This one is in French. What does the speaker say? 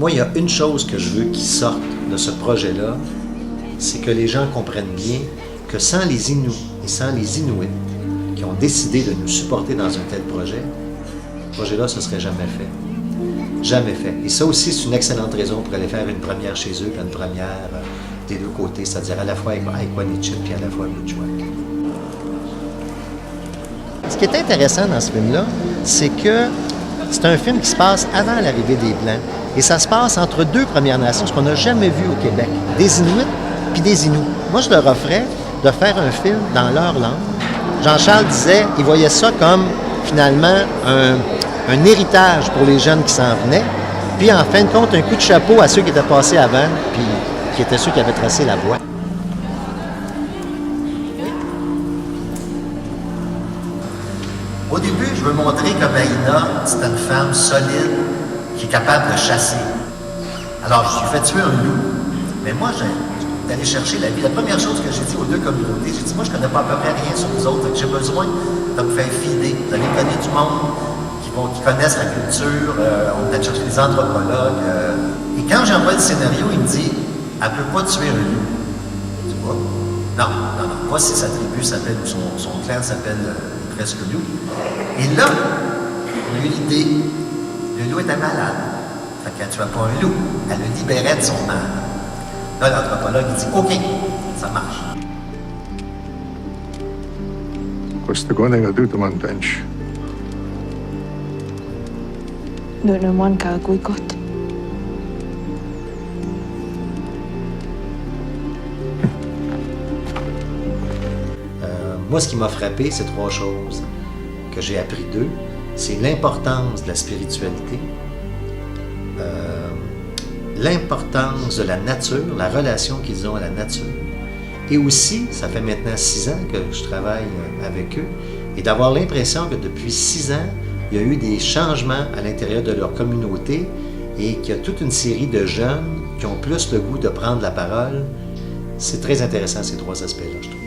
Moi, il y a une chose que je veux qui sorte de ce projet-là, c'est que les gens comprennent bien que sans les Inuits et sans les Inuits qui ont décidé de nous supporter dans un tel projet, ce projet-là, ce ne serait jamais fait. Jamais fait. Et ça aussi, c'est une excellente raison pour aller faire une première chez eux, puis une première des deux côtés, c'est-à-dire à la fois avec Aïkwanichit puis à la fois Mi'kmaq. Ce qui est intéressant dans ce film-là, c'est que c'est un film qui se passe avant l'arrivée des Blancs. Et ça se passe entre deux Premières Nations, ce qu'on n'a jamais vu au Québec. Des Inuits puis des Inuits. Moi, je leur offrais de faire un film dans leur langue. Jean-Charles disait, il voyait ça comme, finalement, un héritage pour les jeunes qui s'en venaient. Puis, en fin de compte, un coup de chapeau à ceux qui étaient passés avant, puis qui étaient ceux qui avaient tracé la voie. Au début, je veux montrer que Maïna, c'est une femme solide qui est capable de chasser. Alors, je lui ai fait tuer un loup. Mais moi, j'ai allé chercher la vie. La première chose que j'ai dit aux deux communautés, j'ai dit, moi, je ne connais pas à peu près rien sur vous autres. J'ai besoin de me faire filer. Vous allez connaître du monde qui connaissent la culture. On va chercher des anthropologues. Et quand j'envoie le scénario, il me dit, elle ne peut pas tuer un loup. Tu vois? Non. Pas si sa tribu s'appelle, ou son clan s'appelle presque loup. Et là, on a eu l'idée. Le loup était malade. Fait qu'elle ne tuait pas un loup. Elle le libérait de son mal. Là, l'anthropologue, il dit, OK, ça marche. What's the going to do to my bench? Naman kagwikot. Moi, ce qui m'a frappé, c'est trois choses que j'ai appris d'eux. C'est l'importance de la spiritualité, l'importance de la nature, la relation qu'ils ont à la nature. Et aussi, ça fait maintenant 6 ans que je travaille avec eux, et d'avoir l'impression que depuis 6 ans, il y a eu des changements à l'intérieur de leur communauté et qu'il y a toute une série de jeunes qui ont plus le goût de prendre la parole. C'est très intéressant, ces trois aspects-là, je trouve.